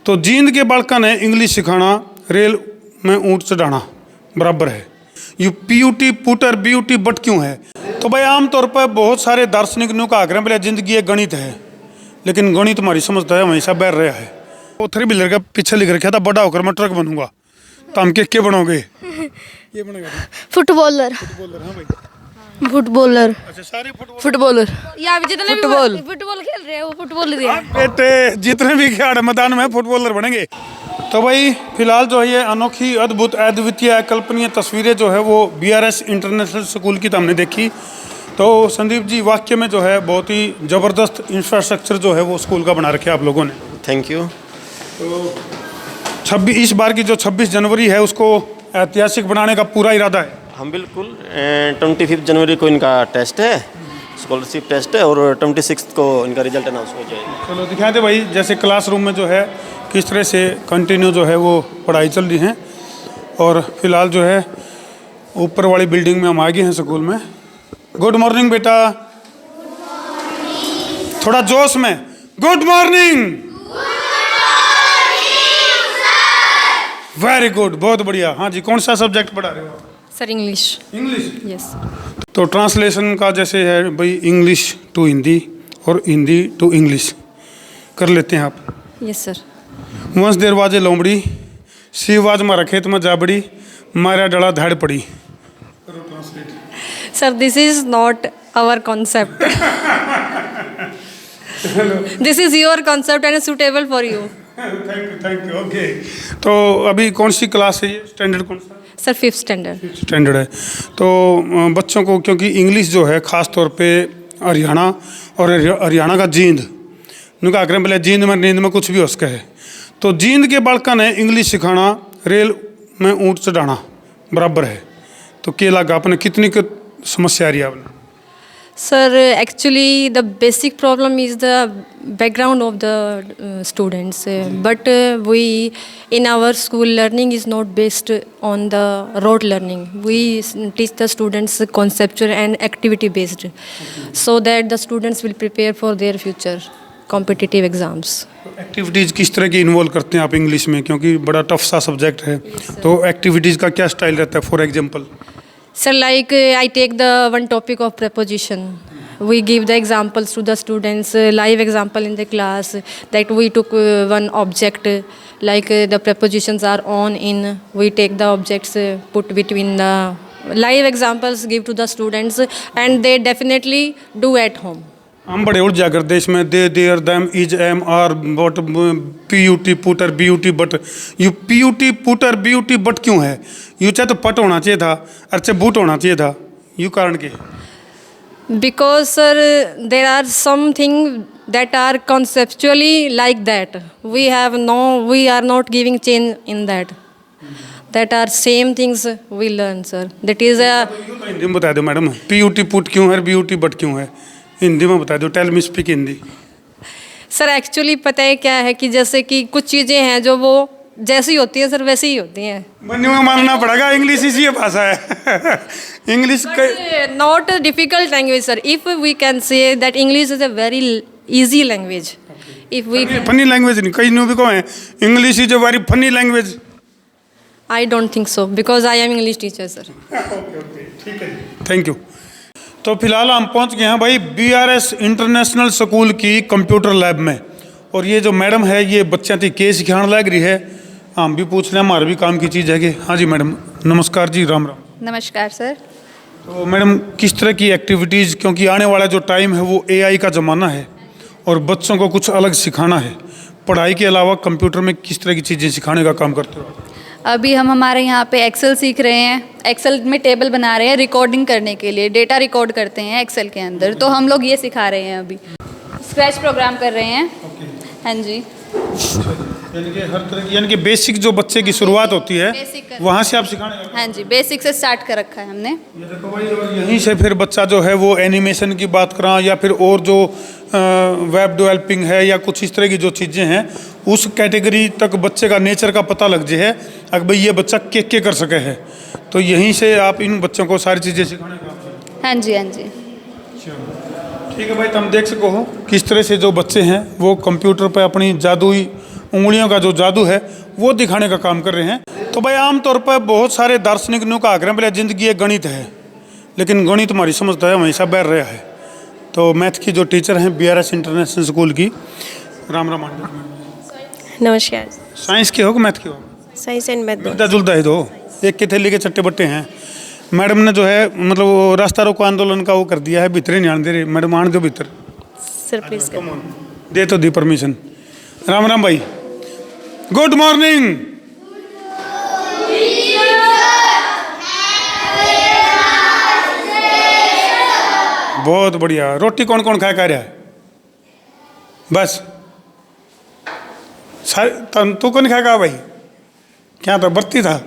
तो जींद के बालका ने इंग्लिश सिखाना रेल में ऊँट चढ़ाना बराबर है। You P U T putter B U T but क्यों है? तो भाई आमतौर पर बहुत सारे दार्शनिक नु का आग्रह बोले जिंदगी एक गणित है, लेकिन गणित हमारी समझता है हमेशा बैर रहा है। वो 3 व्हीलर का पीछे लिख रखा था बड़ा होकर मैं ट्रक बनूंगा, तो हम क्या बनोगे? ये बनेगा फुटबॉलर। फुटबॉलर। हाँ भाई फुटबॉलर। अच्छा सारे फुटबॉलर। यहाँ पे जितने फुटबॉल फुटबॉल खेल रहे हैं वो फुटबॉल ही है। बेटे जितने भी खिलाड़ी मैदान में फुटबॉलर बनेंगे। तो भाई फिलहाल जो है ये अनोखी अद्भुत अद्वितीय अकल्पनीय तस्वीरें जो है वो BRS इंटरनेशनल स्कूल की तो हमने देखी। तो संदीप जी वाक्य में जो है बहुत ही ज़बरदस्त इंफ्रास्ट्रक्चर जो है वो स्कूल का बना रखे आप लोगों ने। Thank you. तो 26 इस बार की जो 26 जनवरी है उसको ऐतिहासिक बनाने का पूरा इरादा है। हम बिल्कुल 25 जनवरी को इनका टेस्ट है, स्कॉलरशिप टेस्ट है, और 26 को इनका रिजल्ट अनाउंस हो जाएगा। चलो दिखाए थे भाई जैसे क्लासरूम में जो है किस तरह से कंटिन्यू जो है वो पढ़ाई चल रही है। और फिलहाल जो है ऊपर वाली बिल्डिंग में हम आ गए हैं स्कूल में। गुड मॉर्निंग बेटा, थोड़ा जोश में गुड मॉर्निंग। वेरी गुड, बहुत बढ़िया। हाँ जी, कौन सा सब्जेक्ट पढ़ा रहे हो? Sir English. इंग्लिश। यस। तो ट्रांसलेशन का जैसे है भाई इंग्लिश टू हिंदी और हिंदी टू इंग्लिश कर लेते हैं आप। Yes sir. वंश देर वाजे लोमड़ी शिववाज मारा खेत में जाबड़ी मारा डला धाड़ पड़ी। Sir this is not our concept. This is your concept and suitable for you. Thank you. Okay, तो अभी कौन सी क्लास है ये? स्टैंडर्ड कौन सा? Sir 5th standard. स्टैंडर्ड है। तो बच्चों को क्योंकि इंग्लिश जो है ख़ास तौर पे हरियाणा और हरियाणा का जींद उनका आग्रह बोले जींद में नींद में कुछ भी हो सके है। तो जींद के बालका ने इंग्लिश सिखाना रेल में ऊँट चढ़ाना बराबर है। तो क्या लगा आपने कितनी समस्या आ रही है आपने? Sir, actually the basic problem is the background of the students. But we in our school learning is not based on the rote learning. We teach the students conceptual and activity based, so that the students will prepare for their future competitive exams. Activities किस तरह की involve करते हैं आप English में, क्योंकि बड़ा tough सा सब्जेक्ट है? तो एक्टिविटीज़ का क्या स्टाइल रहता है? For example Sir, like I take the one topic of preposition. We give the examples to the students, live example in the class, that we took one object, like the prepositions are on, in. We take the objects, put between the live examples, give to the students, and they definitely do at home. हम बड़े उलझा कर देश में दे there them is am are but P U T putter B U T but. You P U T putter B U T but क्यों है? You चाहे तो पट होना चाहिए था, अच्छा बूट होना चाहिए था। यू कारण के? Because sir, there are something that are conceptually like that. We are not giving change in that. That are same things we learn, sir. That is a. Hindi में बता दो मैडम, पीयूटी पुट क्यों है, BUT but क्यों है? हिंदी में बता दो, tell me speak Hindi. Sir actually पता है क्या है कि जैसे कि कुछ चीज़ें हैं जो वो जैसी होती हैं सर वैसी ही होती हैं। बन्नी में मानना पड़ेगा, इंग्लिश इसी भाषा है। English not difficult language sir. If we can say that English is a very easy language. If we funny language नहीं, कई न्यू भी कहो English is a very funny language. I don't think so, because I am English teacher sir. Okay ठीक है, thank you. तो फिलहाल हम पहुंच गए हैं भाई BRS इंटरनेशनल स्कूल की कंप्यूटर लैब में। और ये जो मैडम है ये बच्चा थी के सिखाने लग रही है। हम भी पूछ रहे हैं, हमारे भी काम की चीज़ है कि। हाँ जी मैडम, नमस्कार जी, राम राम। नमस्कार सर। तो मैडम किस तरह की एक्टिविटीज़, क्योंकि आने वाला जो टाइम है वो AI का ज़माना है और बच्चों को कुछ अलग सिखाना है, पढ़ाई के अलावा कंप्यूटर में किस तरह की चीज़ें सिखाने का काम करते हो? अभी हम हमारे यहाँ पे एक्सेल सीख रहे हैं। एक्सेल में टेबल बना रहे हैं रिकॉर्डिंग करने के लिए, डेटा रिकॉर्ड करते हैं एक्सेल के अंदर, तो हम लोग ये सिखा रहे हैं। अभी स्क्रैच प्रोग्राम कर रहे हैं। हाँ जी। यानी कि हर तरह की, यानी कि बेसिक जो बच्चे की शुरुआत होती है वहाँ से आप सिखाने? हाँ जी, बेसिक से स्टार्ट कर रखा है हमने। ये देखो भाई, और यहीं से फिर बच्चा जो है वो एनिमेशन की बात करा या फिर और जो वेब डेवलपिंग है या कुछ इस तरह की जो चीज़ें हैं उस कैटेगरी तक बच्चे का नेचर का पता लग जाए अगर भाई ये बच्चा के कर सके है, तो यहीं से आप इन बच्चों को सारी चीज़ें सिखाने का। हाँ जी, हाँ जी। ठीक है भाई, तो हम देख सको हो किस तरह से जो बच्चे हैं वो कंप्यूटर पर अपनी जादुई उंगलियों का जो जादू है वो दिखाने का काम कर रहे हैं। तो भाई आमतौर पर बहुत सारे दार्शनिक नु का आग्रह बोले जिंदगी एक गणित है, लेकिन गणित हमारी समझता है हमेशा बैर रहा है। तो मैथ की जो टीचर हैं BRS इंटरनेशनल स्कूल की, राम राम आंटी। नमस्कार। साइंस के हो कि मैथ के हो? साइंस एंड मैथ मिलता जुलता है तो एक के थैली के चट्टे बट्टे हैं। मैडम ने जो है मतलब वो रास्ता रोको आंदोलन का वो कर दिया है, भीतर ही नहीं आने दे रही। मैडम आने दो भीतर, सरप्राइज कर। दे तो दी परमिशन। राम राम भाई, गुड मॉर्निंग। बहुत बढ़िया। रोटी कौन कौन खा रहा है? बस सारे तू कौन खाएगा भाई? क्या था, बर्ती था?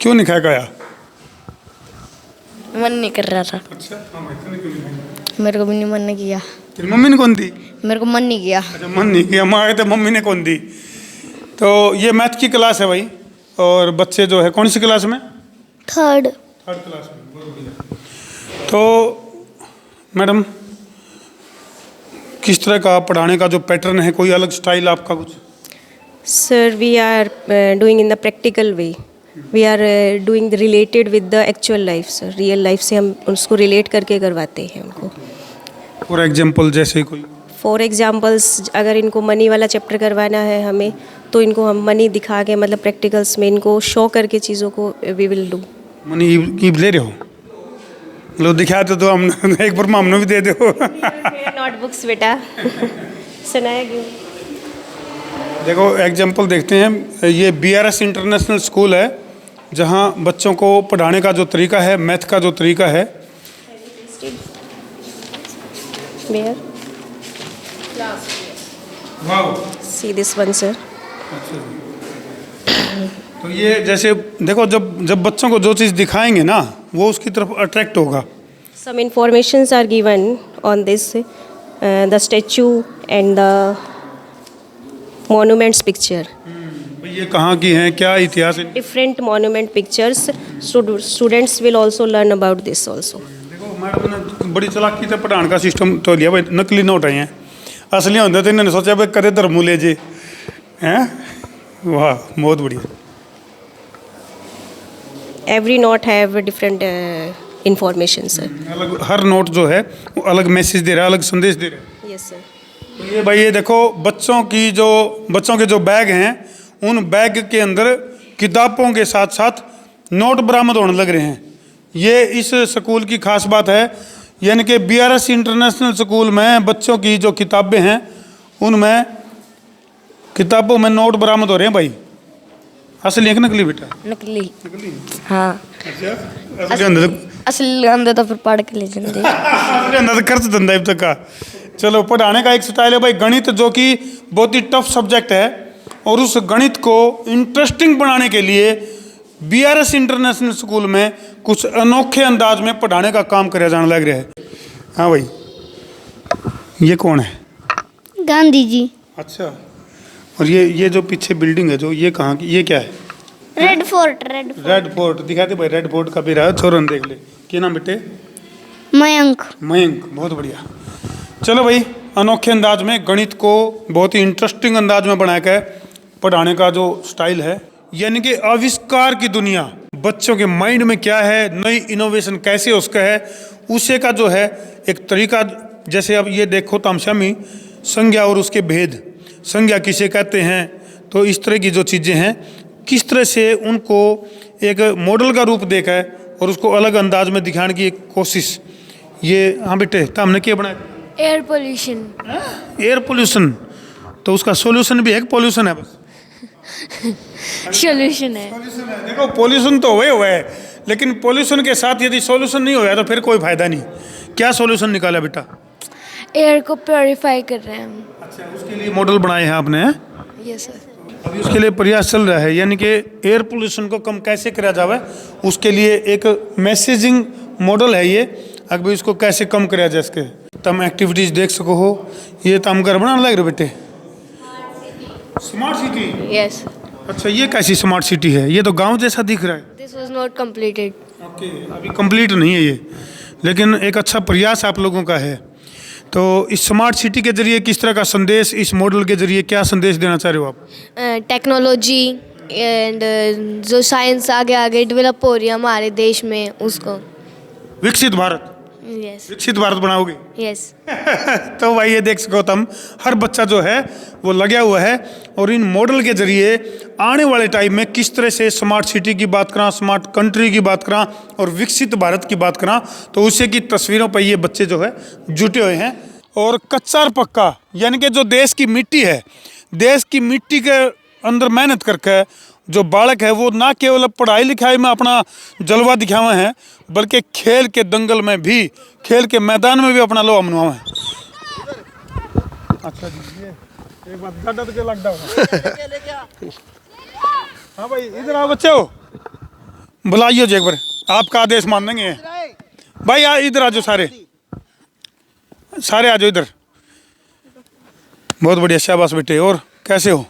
क्यों नहीं खा गया? मन नहीं कर रहा था। अच्छा, मेरे को भी नहीं मन नहीं किया। तेरी मम्मी ने कौन दी? मेरे को मन नहीं किया। अच्छा, मन नहीं किया। माँ कहते मम्मी ने कौन दी। तो ये मैथ की क्लास है भाई, और बच्चे जो है कौन सी क्लास में? थर्ड क्लास में। बहुत बढ़िया। तो मैडम किस तरह का पढ़ाने का जो पैटर्न है, कोई अलग स्टाइल आपका कुछ? Sir we are doing in the practical way, we are doing related with the actual life sir. Real life से हम उसको रिलेट करके करवाते हैं उनको। फॉर एग्जाम्पल जैसे कोई? फॉर एग्जाम्पल्स अगर इनको मनी वाला चैप्टर करवाना है हमें, तो इनको हम मनी दिखा के मतलब प्रैक्टिकल्स में इनको शो करके चीज़ों को वी विल डू। मनी ईब ले रहे हो? लो दिखाते तो हम एक बार हमने भी दे दो। नोटबुक्स बेटा सुनाया क्यों? देखो एग्जाम्पल देखते हैं। ये BRS इंटरनेशनल स्कूल है, जहाँ बच्चों को पढ़ाने का जो तरीका है, मैथ का जो तरीका है। Where? वाह। See this one sir. तो ये जैसे देखो, जब बच्चों को जो चीज़ दिखाएंगे ना, वो उसकी तरफ अट्रैक्ट होगा। Some informations are given on this, the statue and the monuments picture. ये कहाँ की हैं, क्या इतिहास है? Different monument pictures. Students will also learn about this also. देखो मैडम ने बड़ी चालाकी से पढ़ाने का सिस्टम तो लिया भाई। नकली नोट आए हैं, असली होते तो इन्होंने सोचा भाई करे धर्मू ले जे हैं। वाह, बहुत बढ़िया। Every note have a different information sir. अलग हर नोट जो है वो अलग मैसेज दे रहा है, अलग संदेश दे रहा है। Yes sir. तो ये भाई ये देखो बच्चों के जो बैग हैं, उन बैग के अंदर किताबों के साथ साथ नोट बरामद होने लग रहे हैं। ये इस स्कूल की खास बात है। यानी कि BRS इंटरनेशनल स्कूल में बच्चों की जो किताबें हैं, उनमें किताबों में नोट बरामद हो रहे हैं भाई। असली है कि नकली बेटा? नकली। नकली। हाँ, अच्छा, असली अंदर असली अंदर तो फिर पढ़ के ले जाते। असली अंदर खर्च धंधा अब तक का। चलो, पढ़ाने का एक स्टाइल है भाई गणित, जो कि बहुत ही टफ सब्जेक्ट है, और उस गणित को इंटरेस्टिंग बनाने के लिए BRS इंटरनेशनल स्कूल में कुछ अनोखे अंदाज में पढ़ाने का काम किया जाने लग रहा है। हाँ भाई, ये कौन है? गांधी जी। अच्छा, और ये जो पीछे बिल्डिंग है, जो ये कहाँ की, ये क्या है? Red fort. रेड फोर्ट दिखाते भाई। रेड फोर्ट का भी रहा छोरन, देख ले। क्या नाम बेटे? मयंक। मयंक, बहुत बढ़िया। चलो भाई, अनोखे अंदाज में गणित को बहुत ही इंटरेस्टिंग अंदाज में बना के पढ़ाने का जो स्टाइल है, यानी कि आविष्कार की दुनिया, बच्चों के माइंड में क्या है, नई इनोवेशन कैसे उसका है, उसे का जो है एक तरीका। जैसे अब ये देखो तामशामी, संज्ञा और उसके भेद, संज्ञा किसे कहते हैं, तो इस तरह की जो चीज़ें हैं, किस तरह से उनको एक मॉडल का रूप देखा है और उसको अलग अंदाज में दिखाने की एक कोशिश। ये हाँ बेटे, तो हमने क्या बनाया? Air pollution. एयर पोल्यूशन, तो उसका सॉल्यूशन भी है कि पोल्यूशन है? बस सॉल्यूशन है। सॉल्यूशन है। देखो पोल्यूशन तो हुआ है, लेकिन पोल्यूशन के साथ यदि सॉल्यूशन नहीं होया तो फिर कोई फायदा नहीं। क्या सॉल्यूशन निकाला बेटा? एयर को प्योरीफाई कर रहे हैं हम। अच्छा, उसके लिए मॉडल बनाए हैं आपने? Yes sir. अभी उसके लिए प्रयास चल रहा है, यानी कि एयर पोल्यूशन को कम कैसे किया जाए, उसके लिए एक मैसेजिंग मॉडल है ये। अगर इसको कैसे कम किया जाए, इसके तुम एक्टिविटीज देख सको हो। ये तो हम घर बनाने लग रहे बेटे, स्मार्ट सिटी। यस। अच्छा, ये कैसी स्मार्ट सिटी है? ये तो गांव जैसा दिख रहा है। This was not completed. Okay, अभी कंप्लीट नहीं है ये, लेकिन एक अच्छा प्रयास आप लोगों का है। तो इस स्मार्ट सिटी के जरिए किस तरह का संदेश, इस मॉडल के जरिए क्या संदेश देना चाह रहे हो आप? टेक्नोलॉजी एंड जो साइंस आगे आगे डेवलप हो रही है हमारे देश में उसको। विकसित भारत, यस विकसित भारत बनाओगे। यस। तो भाई ये देख सको तुम, हर बच्चा जो है वो लगा हुआ है और इन मॉडल के जरिए आने वाले टाइम में किस तरह से स्मार्ट सिटी की बात करा, स्मार्ट कंट्री की बात करा और विकसित भारत की बात करा, तो उसे की तस्वीरों पर ये बच्चे जो है जुटे हुए हैं। और कच्चा और पक्का यानी कि जो देश की मिट्टी है, देश की मिट्टी के अंदर मेहनत करके जो बालक है वो ना केवल पढ़ाई लिखाई में अपना जलवा दिखावे हैं, बल्कि खेल के दंगल में भी, खेल के मैदान में भी अपना लोहा मनवावे हैं। अच्छा जी, ये एक बात गड्ढा तो क्या लगता होगा। हाँ भाई इधर आओ बच्चे हो, बुलाइए जी एक बार, आपका आदेश मान लेंगे भाई। इधर आ जाओ, सारे सारे आ जाओ इधर। बहुत बढ़िया, शाबाश बेटे। और कैसे हो?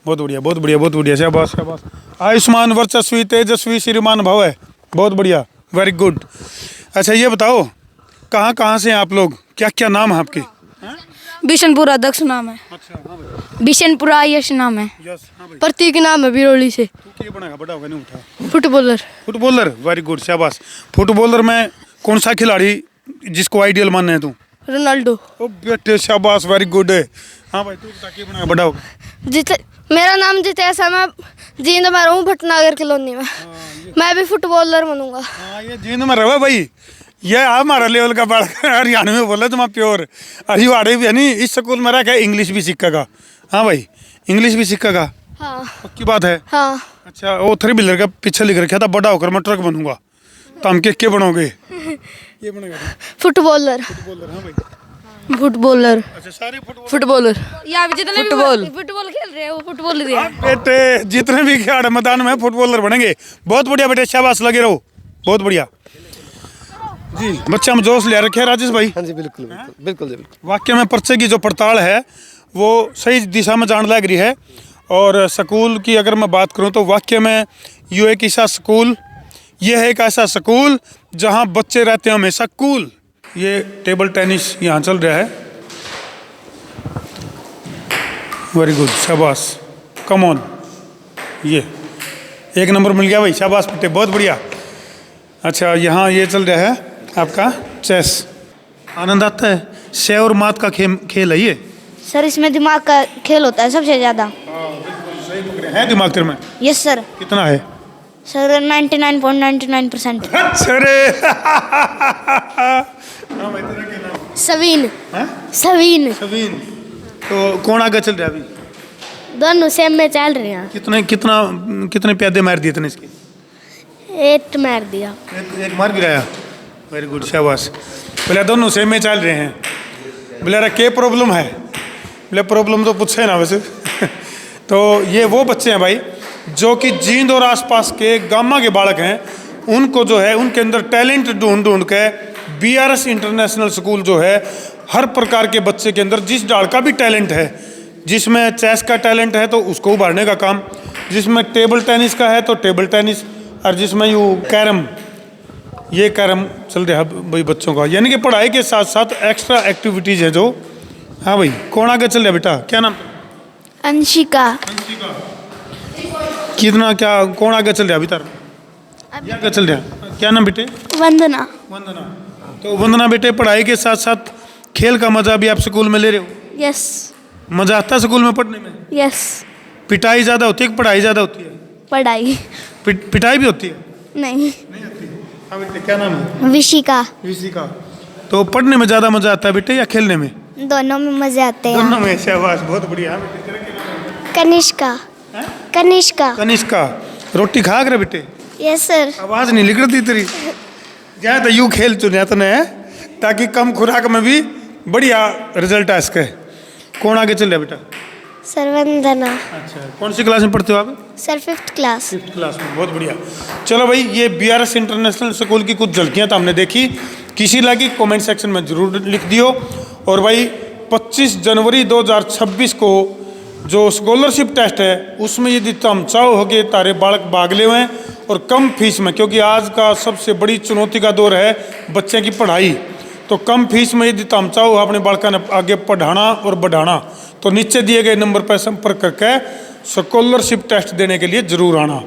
बहुत बढ़िया, बहुत बढ़िया, बहुत बढ़िया, शाबाश शाबाश। आयुष्मान वर्चस्वी तेजस्वी श्रीमान भव है, बहुत बढ़िया, वेरी गुड। अच्छा ये बताओ कहाँ कहाँ से हैं आप लोग, क्या क्या नाम है आपके? बिशनपुरा दक्ष नाम है। अच्छा हाँ भाई। बिशनपुरा यश नाम है। यस हाँ भाई। प्रतीक नाम है बिरोली से। तू क्या बनेगा, बड़ा होगा नहीं उठा? फुटबॉलर। फुटबॉलर, वेरी गुड, शाबाश। फुटबॉलर में कौन सा खिलाड़ी जिसको आइडियल मानना है तू? रोनाल्डो। ओ बेटे शाबाश, वेरी गुड है। हाँ भाई तू बता क्या बनेगा बड़ा होगा? मेरा नाम जितेश है, मैं जींद में रहूँ भटनागर कॉलोनी में। मैं भी फुटबॉलर बनूंगा। हाँ ये जींद में रहो भाई, ये हमारा लेवल का बालक हरियाणा में बोला तुम प्योर हरिवाड़े भी है नहीं। इस स्कूल में रखा इंग्लिश भी सीखेगा। हाँ भाई इंग्लिश भी सीखेगा। हाँ पक्की बात है। हाँ। अच्छा वो 3 व्हीलर का पीछे लिख रखा था बड़ा होकर मैं ट्रक बनूंगा, तो हम क्या बनोगे? ये बनेगा फुटबॉलर। फुटबॉलर। हाँ भाई फुटबॉलर। अच्छा सारे फुटबॉलर यहाँ भी जितने फुटबॉल खेल रहे हैं वो फुटबॉल ही है। बेटे जितने भी खिलाड़ी मैदान में फुटबॉलर बनेंगे। बहुत बढ़िया बेटे, शाबाश, लगे रहो, बहुत बढ़िया जी। बच्चे हम जोश ले रखे हैं राजेश भाई। हाँ जी बिल्कुल बिल्कुल बिल्कुल जी बिल्कुल। वाक्य में पर्चे की जो पड़ताल है वो सही दिशा में जान लग रही है। और स्कूल की अगर मैं बात करूं तो वाक्य में ये एक ऐसा स्कूल, ये है एक ऐसा स्कूल जहां बच्चे रहते हैं हमेशा कूल। ये टेबल टेनिस यहाँ चल रहा है, वेरी गुड, शाबाश, कम ऑन। ये 1 नंबर मिल गया भाई, शाबाश बेटे, बहुत बढ़िया। अच्छा यहाँ ये चल रहा है आपका चेस। आनंद आता है, शे और मात का खेल है ये। सर इसमें दिमाग का खेल होता है सबसे ज्यादा। सही पकड़े हैं, दिमाग तेरे में यस सर। कितना है? सर 99.99%। अच्छा रे। हाँ भाई तेरा क्या नाम? सवीन। हैं? सवीन। सवीन। तो कौन आगे चल रहा है अभी? दोनों सेम में चल रहे हैं। कितने प्यादे मार दिए तूने इसके? 8 मार दिया। एक मार गिराया, वेरी गुड, शाबाश। बोले दोनों सेम में चल रहे हैं। बोले अरे क्या प्रॉब्लम है? बोले प्रॉब्लम तो पूछे ना वैसे। तो ये वो बच्चे हैं भाई जो कि जींद और आसपास के गामा के बालक हैं, उनको जो है उनके अंदर टैलेंट ढूंढ ढूंढ के BRS इंटरनेशनल स्कूल जो है हर प्रकार के बच्चे के अंदर जिस डाल का भी टैलेंट है, जिसमें चेस का टैलेंट है तो उसको उभारने का काम, जिसमें टेबल टेनिस का है तो टेबल टेनिस, और जिसमें यूँ कैरम, ये कैरम चल रहा है भाई बच्चों का। यानी कि पढ़ाई के साथ साथ एक्स्ट्रा एक्टिविटीज़ है जो। हाँ भाई कौन आगे चल रहा है बेटा, क्या नाम? अंशिका। कितना क्या कौन आगे चल रहा है अभी तार? ये आगे चल रहा है, क्या नाम बेटे? वंदना। वंदना। तो वंदना बेटे पढ़ाई के साथ साथ खेल का मजा भी आप स्कूल में ले रहे हो? यस। मजा आता है स्कूल में पढ़ने में? यस। पिटाई ज़्यादा होती है कि पढ़ाई ज़्यादा होती है? पढ़ाई। पिटाई भी होती है? नहीं। नहीं होती। हाँ बेटे क्या नाम है? विशिका। विशिका। तो पढ़ने में ज़्यादा मजा आता है बेटे या खेलने में? दोनों में मजे आते हैं। दोनों में, शाबाश, बहुत बढ़िया। हाँ बेटे तेरा क्या नाम है? कनिष्का। कनिष्का। कनिष्का। रोटी खा कर बेटे? Yes sir. आवाज़ नहीं निकलती तेरी। जाए तो यूँ खेल चुने तूने, ताकि कम खुराक में भी बढ़िया रिजल्ट आ सके। कौन आगे चल रहा है बेटा? सर वंदना। अच्छा कौन सी क्लास में पढ़ते हो आप? Sir 5th class. 5th class में, बहुत बढ़िया। चलो भाई ये BRS इंटरनेशनल स्कूल की कुछ झलकियाँ तो हमने देखी, किसी लगी कमेंट सेक्शन में ज़रूर लिख दियो। और भाई 25 जनवरी 2026 को जो स्कॉलरशिप टेस्ट है उसमें यदि तुम चाहो हो कि तारे बालक भाग ले हुए हैं और कम फीस में, क्योंकि आज का सबसे बड़ी चुनौती का दौर है बच्चे की पढ़ाई, तो कम फीस में यदि तुम चाहो अपने बालका ने आगे पढ़ाना और बढ़ाना तो नीचे दिए गए नंबर पर संपर्क करके स्कॉलरशिप टेस्ट देने के लिए जरूर आना।